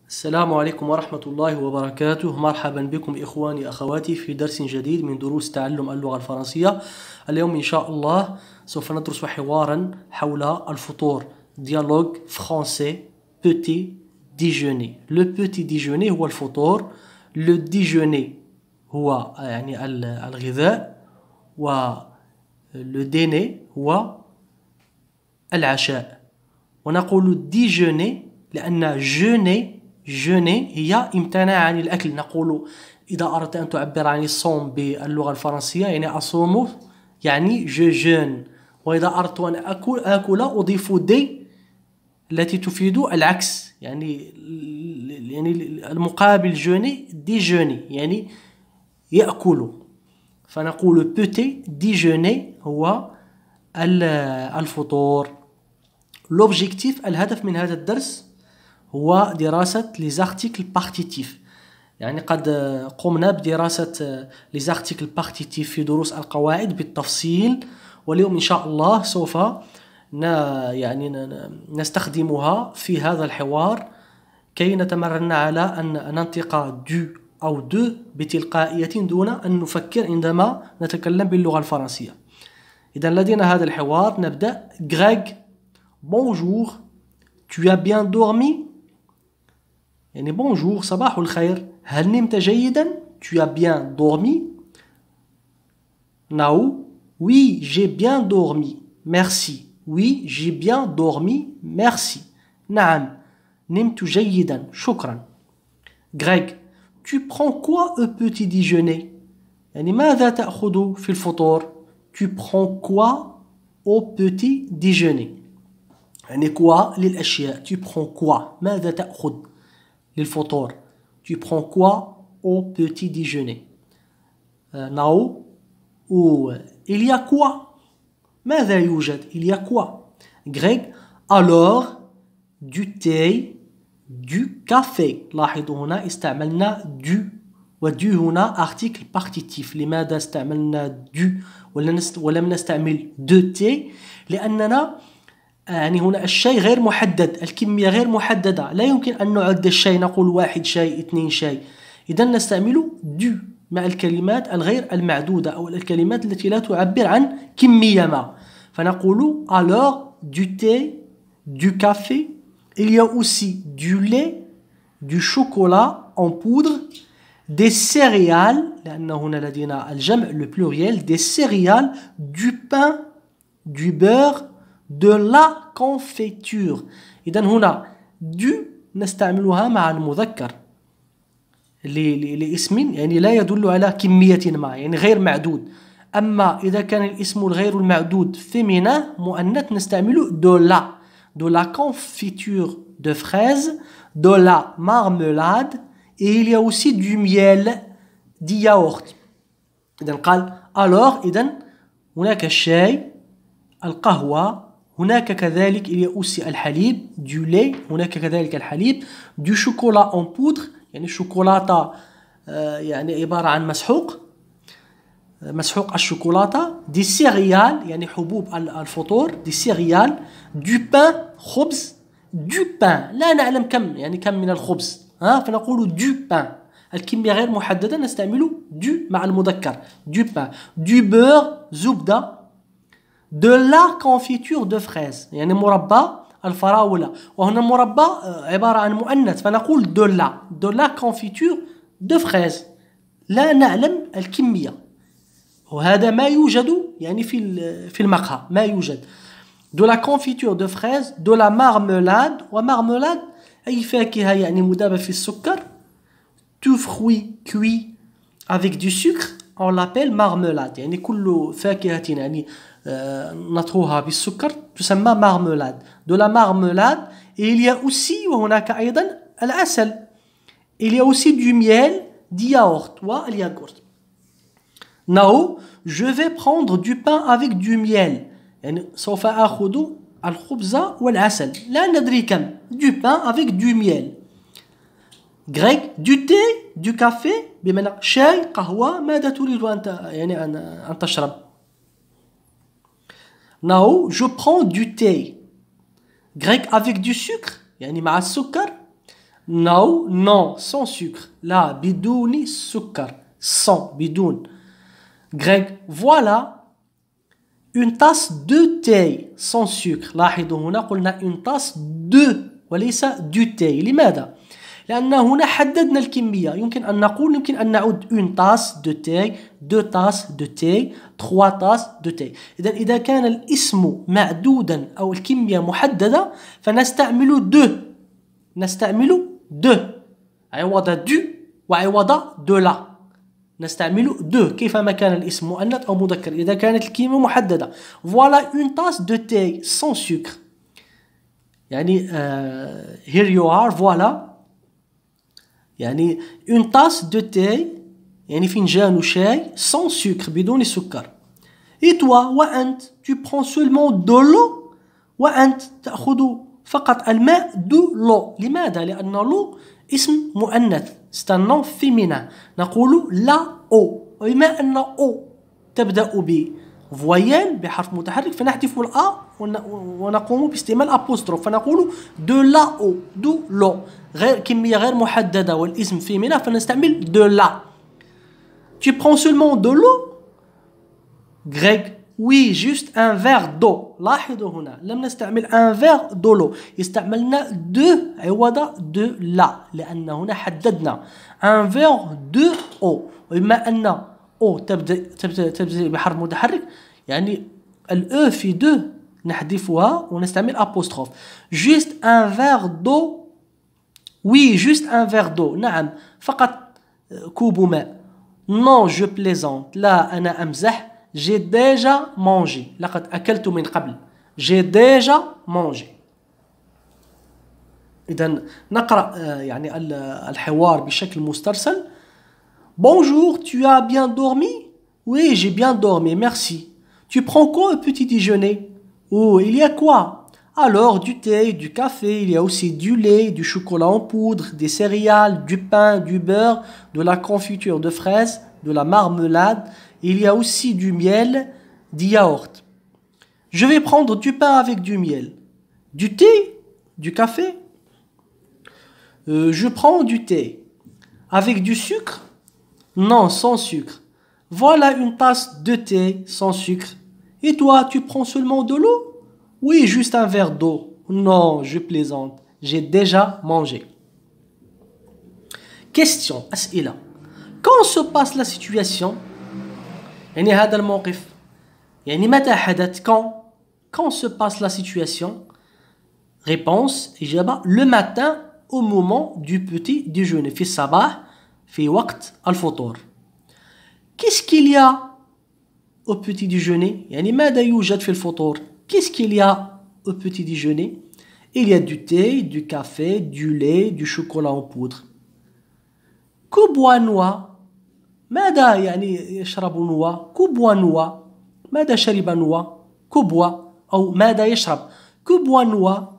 السلام عليكم ورحمة الله وبركاته. مرحبا بكم إخواني أخواتي في درس جديد من دروس تعلم اللغة الفرنسية. اليوم إن شاء الله سوف ندرس حوارا حول الفطور. ديالوج فرونسي بوتي ديجوني. لو بوتي ديجوني هو الفطور، لو ديجوني هو يعني الغذاء، و لو ديني هو العشاء. ونقول ديجوني لأن جوني هي امتناع عن الأكل. نقول إذا أردت أن تعبر عن الصوم باللغة الفرنسية يعني أصوم، يعني جو جون. وإذا أردت أن آكل أضيف دي التي تفيد العكس، يعني المقابل جوني دي جوني يعني يأكل. فنقول بوتي ديجوني هو الفطور. لوبجيكتيف، الهدف من هذا الدرس هو دراسة les articles partitifs. يعني قد قمنا بدراسة les articles partitifs في دروس القواعد بالتفصيل، واليوم إن شاء الله سوف نستخدمها في هذا الحوار كي نتمرن على أن ننطق دو أو دو بتلقائية دون أن نفكر عندما نتكلم باللغة الفرنسية. إذا لدينا هذا الحوار. نبدأ. Greg, bonjour, tu as bien dormi? يعني bonjour صباح الخير، هل نمت جيدا؟ Tu as bien dormi? Nao, oui j'ai bien dormi, merci. Oui j'ai bien dormi, merci. نعم نمت جيدا شكرا. Greg, tu prends quoi au petit déjeuner? يعني ماذا تأخذ في الفطور؟ Tu prends quoi au petit déjeuner؟ يعني quoi للأشياء. Tu prends quoi؟ ماذا تأخذ للفطور؟ Tu prends quoi au petit déjeuner؟ Nao, ou il y a quoi؟ ماذا يوجد؟ Il y a quoi؟ Greg, alors du thé, du café. لاحظوا هنا استعملنا du، ودو هنا article partitif. لماذا استعملنا du ولم نستعمل de thé؟ لأننا يعني هنا الشاي غير محدد، الكمية غير محددة، لا يمكن أن نعد الشاي نقول 1 شاي 2 شاي. إذا نستعمل دو مع الكلمات الغير المعدودة أو الكلمات التي لا تعبر عن كمية ما. فنقول alors du thé, du café, il y a aussi du lait, du chocolat en poudre, des céréales لأن هنا لدينا الجمع le pluriel، des céréales, du pain, du beurre, de la confiture. إذن هنا du نستعملها مع المذكر لاسم يعني لا يدل على كمية ما، يعني غير معدود. أما إذا كان الاسم الغير المعدود féminin مؤنث نستعمل de la confiture de fraises, de la marmelade, et il y a aussi du miel, du yaourt. إذن قال alors إذن هناك الشاي، القهوة، هناك كذلك il y a aussi الحليب du lait، هناك كذلك الحليب، du chocolat en poudre يعني الشوكولاتة يعني عبارة عن مسحوق الشوكولاتة، دي سيريال يعني حبوب الفطور، دي سيريال، du pain خبز، du pain لا نعلم كم من الخبز فنقول du pain، الكمية غير محددة نستعمل du مع المذكر du pain، du beurre زبدة، de la confiture de fraises يعني مربى الفراولة، وهنا المربى عبارة عن مؤنث فنقول de la confiture de fraises، لا نعلم الكمية، وهذا ما يوجد يعني في المقهى ما يوجد. de la confiture de fraises، de la marmelade، ومارمولاد أي فاكهة يعني مذابة في السكر. tout fruit cuit avec du sucre on l'appelle marmelade، يعني كل فاكهة يعني نطهوها بالسكر تسمى marmelade. de la marmelade، et il y a aussi وهناك أيضا العسل، il y a aussi du miel, du yaourt والياغورت. Nao, je vais prendre du pain avec du miel، يعني سوف أخذ الخبز والعسل لا ندري كم، du pain avec du miel. Greg, du thé, du café بمعنى شاي قهوة، ماذا تريد أن تشرب؟ Nao, je prends du thé. Greg, avec du sucre يعني مع السكر. No, non, sans sucre. لا بدون سكر. Sans, بدون. Greg, voilà une tasse de thé sans sucre. لاحظوا هنا قلنا une tasse de وليس du thé. لماذا؟ لأن هنا حددنا الكمية. يمكن أن نعد une tasse de thé, deux tasses de thé, trois tasses de thé. إذا كان الاسم معدودا أو الكمية محددة فنستعمل de عوض du وعوض de la. نستعمل de كيفما كان الاسم مؤنث أو مذكر إذا كانت الكلمة محددة. Voilà une tasse de thé sans sucre. يعني here you are, voilà. يعني une tasse de thé يعني فنجان شاي sans sucre بدون سكر. Et toi, وأنت tu prends seulement de l'eau. وأنت تأخذ فقط الماء de l'eau. لماذا؟ لأن l'eau اسم مؤنث. c'est un nom féminin. نقول la eau. بما أن eau تبدأ ب voyelle بحرف متحرك فنحذف الأ ونقوم باستعمال apostrophe فنقول de la eau, de l'eau. كمية غير محددة والاسم féminin فنستعمل de la. Tu prends seulement de l'eau? Greg, oui, juste un verre d'eau. لاحظوا هنا لم نستعمل un verre de l'eau. استعملنا de عوض de la لأن هنا حددنا un verre de eau. وبما أن eau تبدأ بحرف متحرك يعني الأ في de نحذفها ونستعمل apostrophe. Juste un verre d'eau. Oui, juste un verre d'eau. نعم فقط كوب ماء. Non, je plaisante. لا أنا أمزح. J'ai déjà mangé. لقد أكلت من قبل. J'ai déjà mangé. إذن نقرأ يعني الحوار بشكل مسترسل. Bonjour, tu as bien dormi? Oui, j'ai bien dormi, merci. Tu prends quoi au petit déjeuner? Oh, il y a quoi? Alors, du thé, du café, il y a aussi du lait, du chocolat en poudre, des céréales, du pain, du beurre, de la confiture de fraises, de la marmelade. Il y a aussi du miel, du yaourt. Je vais prendre du pain avec du miel. Du thé? Du café? Je prends du thé. Avec du sucre? Non, sans sucre. Voilà une tasse de thé sans sucre. Et toi, tu prends seulement de l'eau? Oui, juste un verre d'eau. Non, je plaisante. J'ai déjà mangé. Question, أسئلة. Quand se passe la situation? يعني هذا الموقف. يعني متى حدث؟ Quand se passe la situation? Réponse, إجابة. Le matin au moment du petit déjeuner. في الصباح في وقت الفطور. Qu'est-ce qu'il y a au petit déjeuner? يعني ماذا يوجد في الفطور? Qu'est-ce qu'il y a au petit déjeuner? Il y a du thé, du café, du lait, du chocolat en poudre. Que boit Noah? ماذا يعني يشرب نوا؟ Que boit Noah? ماذا شرب نوا؟ Que boit أو ماذا يشرب؟ Que boit Noah?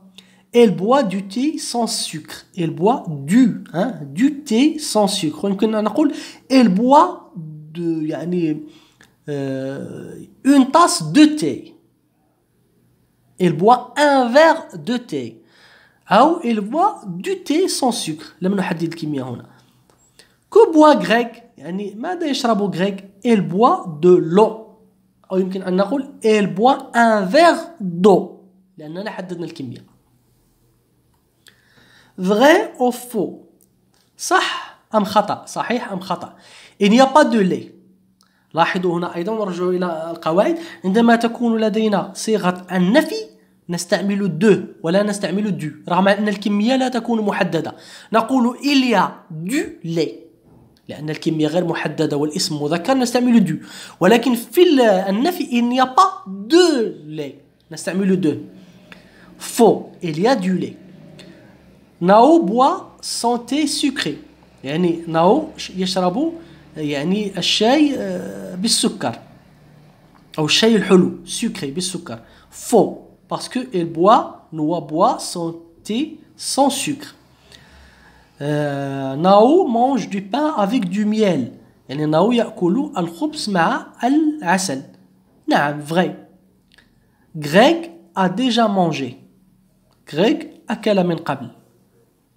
Elle boit du thé sans sucre. Elle boit du thé sans sucre. يمكن أن نقول elle boit يعني une tasse de thé. Elle boit un verre de thé. أو elle boit du thé sans sucre. لم نحدد الكمية هنا. Que boit Greg? يعني ماذا يشرب Greg? Elle boit de l'eau. أو يمكن أن نقول elle boit un verre d'eau. لأننا حددنا الكمية. Vrai ou faux? صح أم خطأ؟ صحيح أم خطأ؟ Il n'y a pas de lait. لاحظوا هنا أيضا نرجع إلى القواعد. عندما تكون لدينا صيغة النفي نستعمل de ولا نستعمل du رغم أن الكمية لا تكون محددة. نقول il y a du lait لأن الكمية غير محددة والاسم مذكر نستعمل du. ولكن في النفي il n'y a pas de lait نستعمل de. Faux, il y a du lait. Nao boit son thé sucré. يعني ناو يشرب يعني الشاي بالسكر أو الشاي الحلو sucré بالسكر. Faux, parce que Noah boit son thé sans sucre. Nao mange du pain avec du miel. يعني ناو يأكل الخبز مع العسل. نعم, vrai. Greg a déjà mangé. Greg أكل من قبل.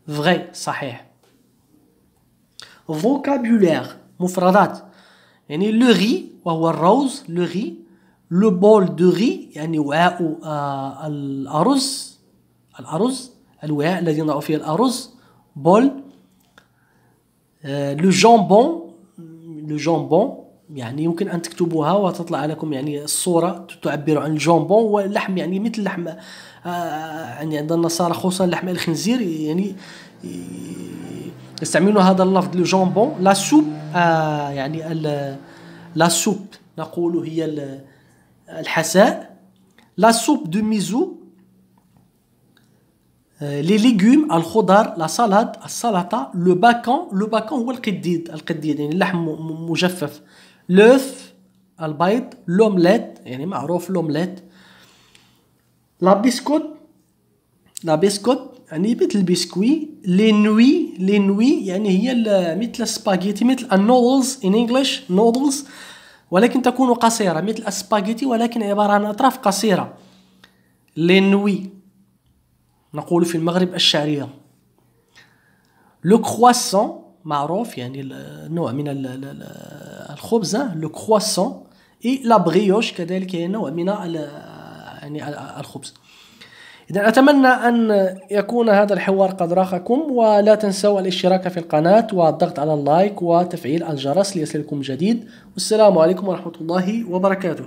vrai صحيح. vocabulaire مفردات يعني le riz وهو الروز le riz, le bol de riz يعني وعاء الأرز الوعاء الذي نضع فيه الأرز bol. le jambon يعني يمكن أن تكتبوها وتطلع لكم يعني الصورة تعبر عن الجامبون واللحم يعني مثل لحم يعني عند النصارى خصوصا لحم الخنزير يعني يستعملون هذا اللفظ لو جامبون. لا سوب يعني لا سوب نقول هي الحساء. لا سوب دو ميزو. لي ليغوم الخضر. لا سالاد السلطة. لو باكون هو القديد يعني اللحم مجفف. لوف البيض. لومليت يعني معروف لومليت. لا بيسكوت يعني مثل البسكوي. لي نوي يعني هي مثل السباغيتي مثل النودلز in English نودلز ولكن تكون قصيرة مثل السباغيتي ولكن عبارة عن أطراف قصيرة. لي نوي نقول في المغرب الشعرية. لو كرواسون معروف يعني نوع من الخبز لو كرواسون. اي لا بريوش كذلك هي نوع من يعني الخبز. إذا أتمنى أن يكون هذا الحوار قد راقكم ولا تنسوا الاشتراك في القناة والضغط على اللايك وتفعيل الجرس ليصلكم جديد. والسلام عليكم ورحمة الله وبركاته.